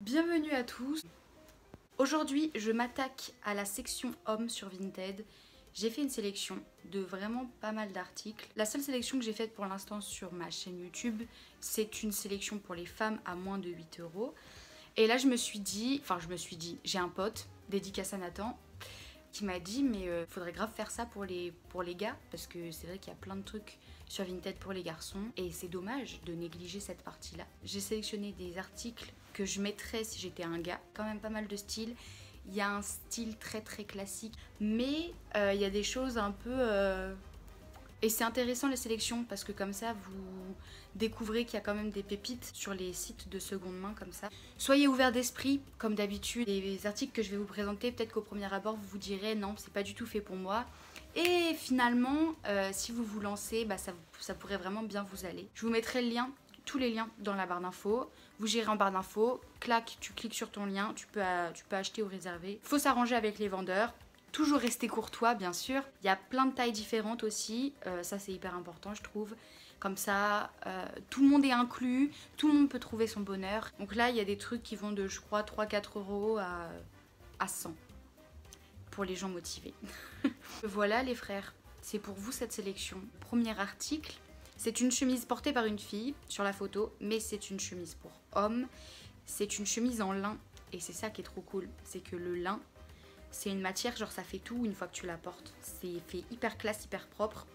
Bienvenue à tous. Aujourd'hui, je m'attaque à la section hommes sur Vinted. J'ai fait une sélection de vraiment pas mal d'articles. La seule sélection que j'ai faite pour l'instant sur ma chaîne YouTube, c'est une sélection pour les femmes à moins de 8 euros. Et là, je me suis dit, j'ai un pote, dédicace à Nathan, qui m'a dit mais faudrait grave faire ça pour les gars, parce que c'est vrai qu'il y a plein de trucs sur Vinted pour les garçons et c'est dommage de négliger cette partie-là. J'ai sélectionné des articles que je mettrais si j'étais un gars, quand même pas mal de styles. Il y a un style très très classique, mais il y a des choses un peu... Et c'est intéressant les sélections parce que comme ça vous découvrez qu'il y a quand même des pépites sur les sites de seconde main comme ça. Soyez ouverts d'esprit, comme d'habitude. Les articles que je vais vous présenter, peut-être qu'au premier abord vous vous direz non, c'est pas du tout fait pour moi. Et finalement, si vous vous lancez, ça pourrait vraiment bien vous aller. Je vous mettrai le lien, tous les liens dans la barre d'infos. Vous gérez en barre d'infos, clac, tu cliques sur ton lien, tu peux acheter ou réserver. Faut s'arranger avec les vendeurs. Toujours rester courtois, bien sûr. Il y a plein de tailles différentes aussi. Ça, c'est hyper important, je trouve. Comme ça, tout le monde est inclus. Tout le monde peut trouver son bonheur. Donc là, il y a des trucs qui vont de, je crois, 3-4 euros à 100. Pour les gens motivés. Voilà, les frères. C'est pour vous, cette sélection. Premier article. C'est une chemise portée par une fille sur la photo. Mais c'est une chemise pour homme. C'est une chemise en lin. Et c'est ça qui est trop cool. C'est que le lin... c'est une matière, genre ça fait tout une fois que tu la portes. C'est fait hyper classe, hyper propre.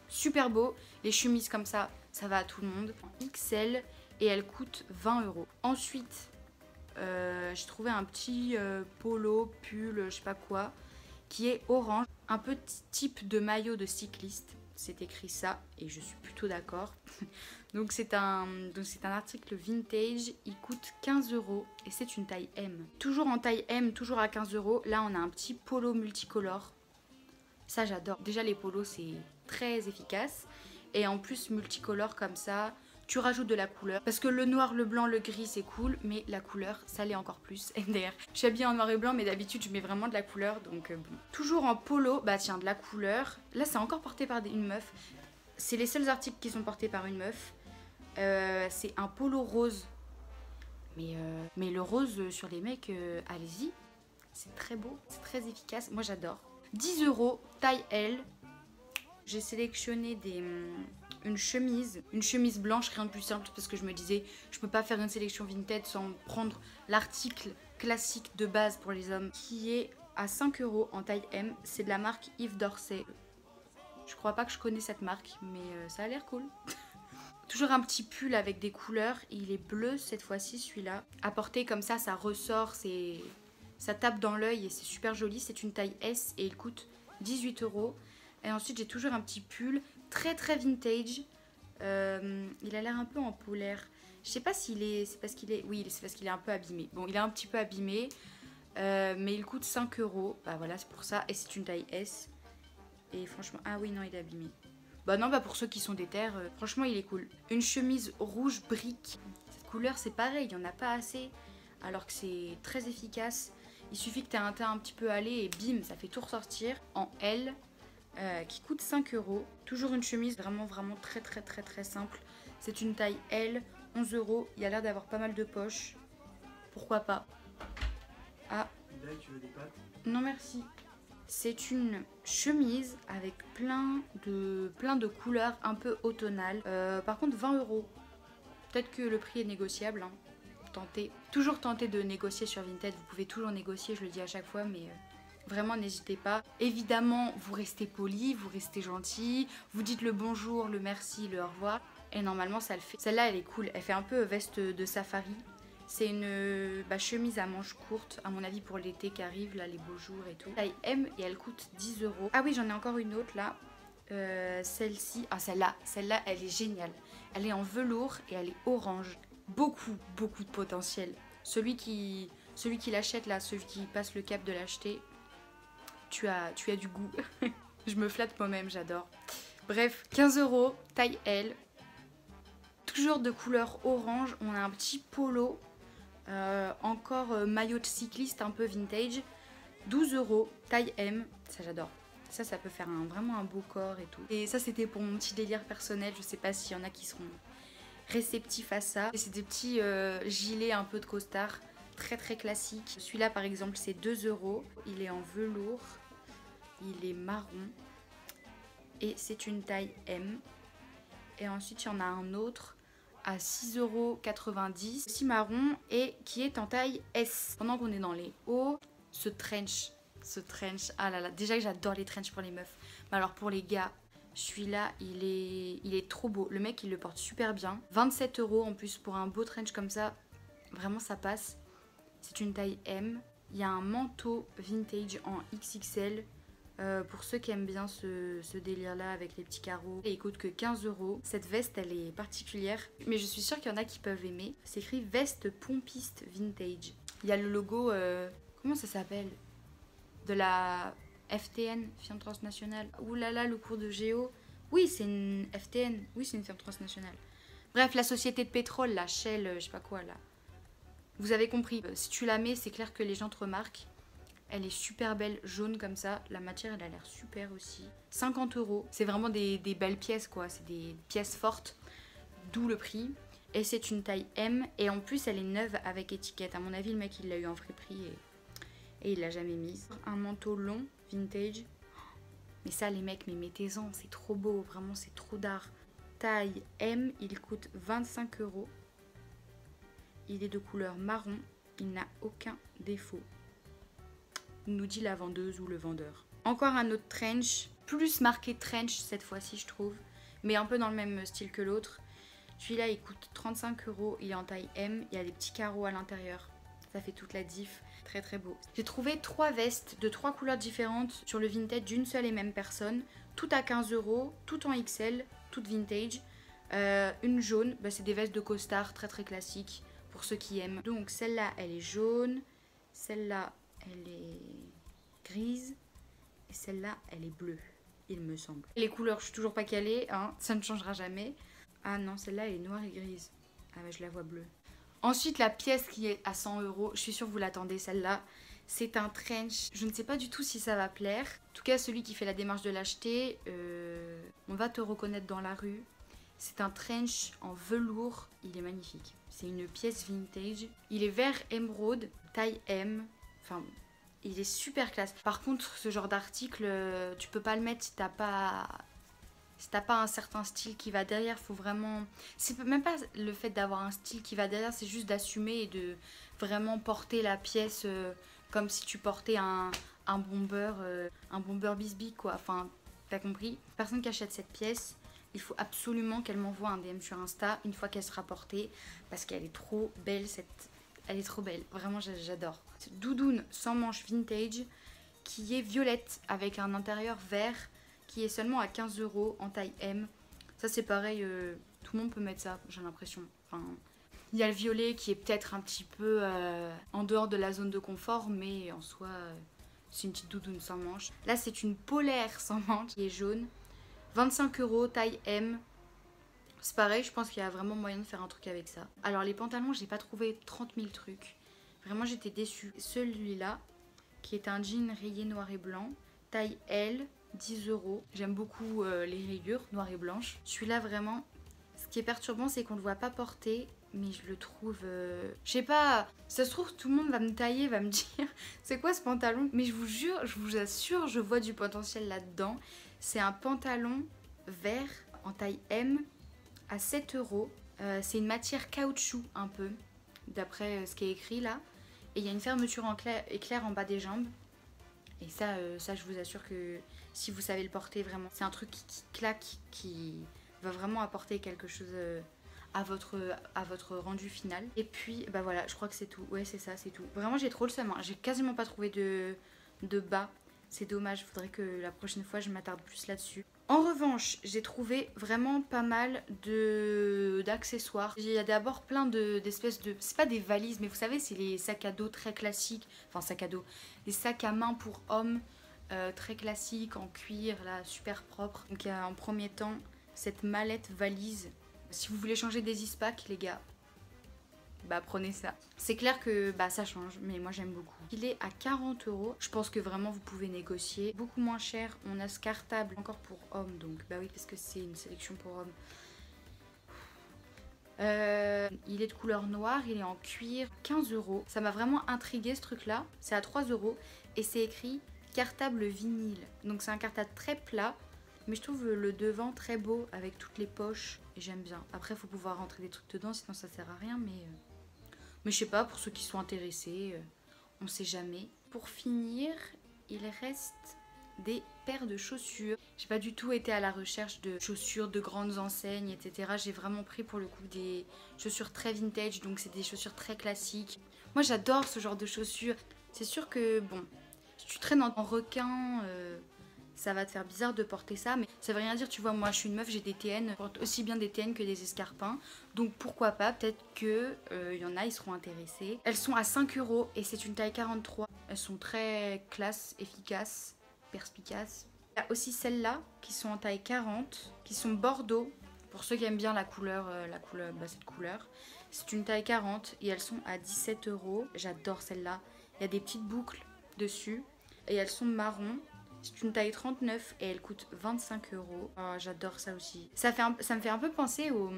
Super beau. Les chemises comme ça, ça va à tout le monde. En XL et elle coûte 20 euros. Ensuite, j'ai trouvé un petit polo, pull, je sais pas quoi, qui est orange. Un petit type de maillot de cycliste. C'est écrit ça et je suis plutôt d'accord. Donc c'est un article vintage, il coûte 15 euros et c'est une taille M. Toujours en taille M, toujours à 15 euros. Là on a un petit polo multicolore. Ça j'adore. Déjà les polos c'est très efficace. Et en plus multicolore comme ça, tu rajoutes de la couleur. Parce que le noir, le blanc, le gris c'est cool, mais la couleur ça l'est encore plus. MDR. Je suis habillée en noir et blanc mais d'habitude je mets vraiment de la couleur donc bon. Toujours en polo, bah tiens de la couleur. Là c'est encore porté par une meuf. C'est les seuls articles qui sont portés par une meuf. C'est un polo rose. Mais le rose sur les mecs, allez-y. C'est très beau, c'est très efficace. Moi j'adore. 10 euros, taille L. J'ai sélectionné une chemise blanche, rien de plus simple parce que je me disais, je peux pas faire une sélection Vinted sans prendre l'article classique de base pour les hommes qui est à 5 euros en taille M. C'est de la marque Yves Dorsey. Je crois pas que je connais cette marque, mais ça a l'air cool. Toujours un petit pull avec des couleurs. Il est bleu cette fois-ci, celui-là. À porter comme ça ressort, ça tape dans l'œil et c'est super joli. C'est une taille S et il coûte 18 euros. Et ensuite, j'ai toujours un petit pull très très vintage. Il a l'air un peu en polaire. Je sais pas s'il est... c'est parce qu'il est... Oui, c'est parce qu'il est un peu abîmé. Bon, il est un petit peu abîmé. Mais il coûte 5 euros. Bah voilà, c'est pour ça. Et c'est une taille S. Et franchement... Ah oui, non, il est abîmé. Bah non, bah pour ceux qui sont déter, franchement, il est cool. Une chemise rouge brique. Cette couleur, c'est pareil, il n'y en a pas assez. Alors que c'est très efficace. Il suffit que tu aies un teint un petit peu allé et bim, ça fait tout ressortir. En L, qui coûte 5 euros. Toujours une chemise vraiment, vraiment très, très, très, très simple. C'est une taille L, 11 euros. Il y a l'air d'avoir pas mal de poches. Pourquoi pas. Ah. Tu veux des pâtes ? Non, merci. C'est une chemise avec plein de couleurs un peu automnales. Par contre 20 euros. Peut-être que le prix est négociable. Hein. Tentez. Toujours tenter de négocier sur Vinted. Vous pouvez toujours négocier, je le dis à chaque fois, mais vraiment n'hésitez pas. Évidemment, vous restez poli, vous restez gentil. Vous dites le bonjour, le merci, le au revoir. Et normalement ça le fait. Celle-là elle est cool. Elle fait un peu veste de safari. C'est une chemise à manches courtes, à mon avis pour l'été qui arrive, là les beaux jours et tout. Taille M et elle coûte 10 euros. Ah oui, j'en ai encore une autre là. Celle-ci, celle-là elle est géniale. Elle est en velours et elle est orange. Beaucoup de potentiel. Celui qui l'achète là, celui qui passe le cap de l'acheter, tu as du goût. Je me flatte moi-même, j'adore. Bref, 15 euros, taille L. Toujours de couleur orange, on a un petit polo. Encore maillot de cycliste un peu vintage, 12 euros, taille M, ça j'adore. Ça peut faire vraiment un beau corps et tout. Et ça c'était pour mon petit délire personnel, je sais pas s'il y en a qui seront réceptifs à ça. C'est des petits gilets un peu de costard, très très classiques. Celui-là par exemple c'est 2 €. Il est en velours, il est marron et c'est une taille M. Et ensuite il y en a un autre à 6,90 €, aussi marron et qui est en taille S. Pendant qu'on est dans les hauts, ce trench, ah là là, déjà que j'adore les trench pour les meufs. Mais alors pour les gars, celui-là, il est trop beau. Le mec, il le porte super bien. 27 € en plus pour un beau trench comme ça. Vraiment, ça passe. C'est une taille M. Il y a un manteau vintage en XXL. Pour ceux qui aiment bien ce délire-là avec les petits carreaux. Et il coûte que 15 €. Cette veste, elle est particulière. Mais je suis sûre qu'il y en a qui peuvent aimer. C'est écrit veste pompiste vintage. Il y a le logo, comment ça s'appelle? De la FTN, firme transnationale. Ouh là là, le cours de géo. Oui, c'est une FTN. Oui, c'est une firme transnationale. Bref, la société de pétrole, la Shell, je sais pas quoi, là. Vous avez compris. Si tu la mets, c'est clair que les gens te remarquent. Elle est super belle, jaune comme ça. La matière, elle a l'air super aussi. 50 €. C'est vraiment des belles pièces, quoi. C'est des pièces fortes. D'où le prix. Et c'est une taille M. Et en plus, elle est neuve avec étiquette. À mon avis, le mec, il l'a eu en vrai prix et il l'a jamais mise. Un manteau long, vintage. Mais ça, les mecs, mais mettez-en. C'est trop beau. Vraiment, c'est trop d'art. Taille M. Il coûte 25 €. Il est de couleur marron. Il n'a aucun défaut, nous dit la vendeuse ou le vendeur. Encore un autre trench, plus marqué trench cette fois-ci je trouve, mais un peu dans le même style que l'autre. Celui-là il coûte 35 €, il est en taille M, il y a des petits carreaux à l'intérieur, ça fait toute la diff, très très beau. J'ai trouvé 3 vestes de 3 couleurs différentes sur le Vinted d'une seule et même personne, toutes à 15 €, toutes en XL, toutes vintage. Une jaune, bah, c'est des vestes de costard très très classiques pour ceux qui aiment. Donc celle-là elle est jaune, celle-là elle est grise et celle-là elle est bleue, il me semble. Les couleurs je suis toujours pas calée, hein, ça ne changera jamais. Ah non, celle-là elle est noire et grise. Ah ouais, je la vois bleue. Ensuite la pièce qui est à 100 €, je suis sûre que vous l'attendez celle-là. C'est un trench, je ne sais pas du tout si ça va plaire. En tout cas celui qui fait la démarche de l'acheter, on va te reconnaître dans la rue. C'est un trench en velours, il est magnifique. C'est une pièce vintage. Il est vert émeraude, taille M. Enfin, il est super classe. Par contre, ce genre d'article, tu peux pas le mettre si t'as pas un certain style qui va derrière. Faut vraiment... C'est même pas le fait d'avoir un style qui va derrière, c'est juste d'assumer et de vraiment porter la pièce comme si tu portais un bomber Bisbee, quoi. Enfin, t'as compris? Personne qui achète cette pièce, il faut absolument qu'elle m'envoie un DM sur Insta une fois qu'elle sera portée, parce qu'elle est trop belle, elle est trop belle, vraiment j'adore. Doudoune sans manches vintage qui est violette avec un intérieur vert qui est seulement à 15 € en taille M. Ça c'est pareil, tout le monde peut mettre ça, j'ai l'impression. Enfin, il y a le violet qui est peut-être un petit peu en dehors de la zone de confort, mais en soi c'est une petite doudoune sans manches. Là c'est une polaire sans manches qui est jaune. 25 €, taille M. C'est pareil, je pense qu'il y a vraiment moyen de faire un truc avec ça. Alors les pantalons, j'ai pas trouvé 30 000 trucs. Vraiment, j'étais déçue. Celui-là, qui est un jean rayé noir et blanc, taille L, 10 €. J'aime beaucoup les rayures noires et blanches. Celui-là, vraiment, ce qui est perturbant, c'est qu'on le voit pas porter, mais je le trouve... Je sais pas, ça se trouve, tout le monde va me tailler, va me dire c'est quoi ce pantalon? Mais je vous jure, je vous assure, je vois du potentiel là-dedans. C'est un pantalon vert en taille M à 7 €. C'est une matière caoutchouc un peu, d'après ce qui est écrit là. Et il y a une fermeture en éclair en bas des jambes. Et ça, je vous assure que si vous savez le porter vraiment, c'est un truc qui claque, qui va vraiment apporter quelque chose à votre rendu final. Et puis, bah voilà, je crois que c'est tout. Ouais, c'est ça, c'est tout. Vraiment, j'ai trop le seum, hein. J'ai quasiment pas trouvé de bas. C'est dommage, il faudrait que la prochaine fois, je m'attarde plus là-dessus. En revanche, j'ai trouvé vraiment pas mal d'accessoires. Il y a d'abord plein d'espèces de... C'est pas des valises, mais vous savez, c'est les sacs à dos très classiques. Enfin, sacs à dos. Les sacs à main pour hommes très classiques, en cuir, là, super propre. Donc, il y a en premier temps cette mallette valise. Si vous voulez changer des ispacks, les gars, bah prenez ça. C'est clair que bah ça change, mais moi j'aime beaucoup. Il est à 40 €. Je pense que vraiment vous pouvez négocier. Beaucoup moins cher. On a ce cartable encore pour hommes, donc bah oui, parce que c'est une sélection pour hommes. Il est de couleur noire, il est en cuir, 15 €. Ça m'a vraiment intrigué ce truc là, c'est à 3 € et c'est écrit cartable vinyle. Donc c'est un cartable très plat, mais je trouve le devant très beau avec toutes les poches et j'aime bien. Après il faut pouvoir rentrer des trucs dedans sinon ça sert à rien, mais je sais pas, pour ceux qui sont intéressés, on sait jamais. Pour finir, il reste des paires de chaussures. J'ai pas du tout été à la recherche de chaussures de grandes enseignes, etc. J'ai vraiment pris pour le coup des chaussures très vintage, donc c'est des chaussures très classiques. Moi j'adore ce genre de chaussures. C'est sûr que bon, si tu traînes en requin, ça va te faire bizarre de porter ça, mais ça veut rien dire, tu vois, moi je suis une meuf, j'ai des TN, je porte aussi bien des TN que des escarpins, donc pourquoi pas, peut-être que y en a, ils seront intéressés. Elles sont à 5 € et c'est une taille 43. Elles sont très classe, efficaces, perspicaces. Il y a aussi celles-là qui sont en taille 40, qui sont bordeaux, pour ceux qui aiment bien la couleur, cette couleur. C'est une taille 40 et elles sont à 17 €. J'adore celles-là. Il y a des petites boucles dessus et elles sont marron. C'est une taille 39 et elle coûte 25 €. Oh, j'adore ça aussi. Ça me fait un peu penser au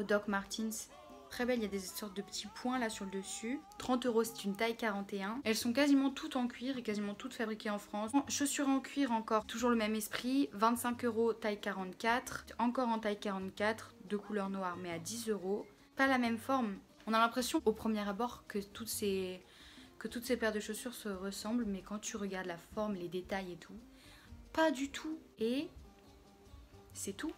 Doc Martens. Très belle, il y a des sortes de petits points là sur le dessus. 30 €, c'est une taille 41. Elles sont quasiment toutes en cuir et quasiment toutes fabriquées en France. Chaussures en cuir encore, toujours le même esprit. 25 €, taille 44. Encore en taille 44, de couleur noire mais à 10 €. Pas la même forme. On a l'impression au premier abord que toutes ces paires de chaussures se ressemblent, mais quand tu regardes la forme, les détails et tout, pas du tout. Et c'est tout.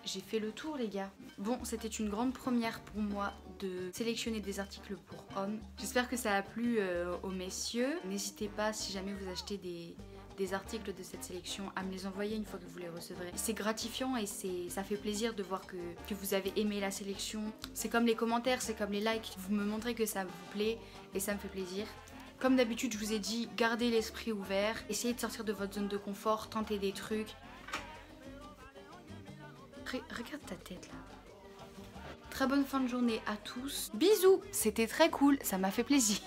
J'ai fait le tour les gars. Bon, c'était une grande première pour moi de sélectionner des articles pour hommes. J'espère que ça a plu aux messieurs. N'hésitez pas, si jamais vous achetez des articles de cette sélection, à me les envoyer une fois que vous les recevrez. C'est gratifiant et ça fait plaisir de voir que vous avez aimé la sélection. C'est comme les commentaires, c'est comme les likes. Vous me montrez que ça vous plaît et ça me fait plaisir. Comme d'habitude, je vous ai dit, gardez l'esprit ouvert, essayez de sortir de votre zone de confort, tentez des trucs. Regarde ta tête là. Très bonne fin de journée à tous. Bisous, c'était très cool, ça m'a fait plaisir.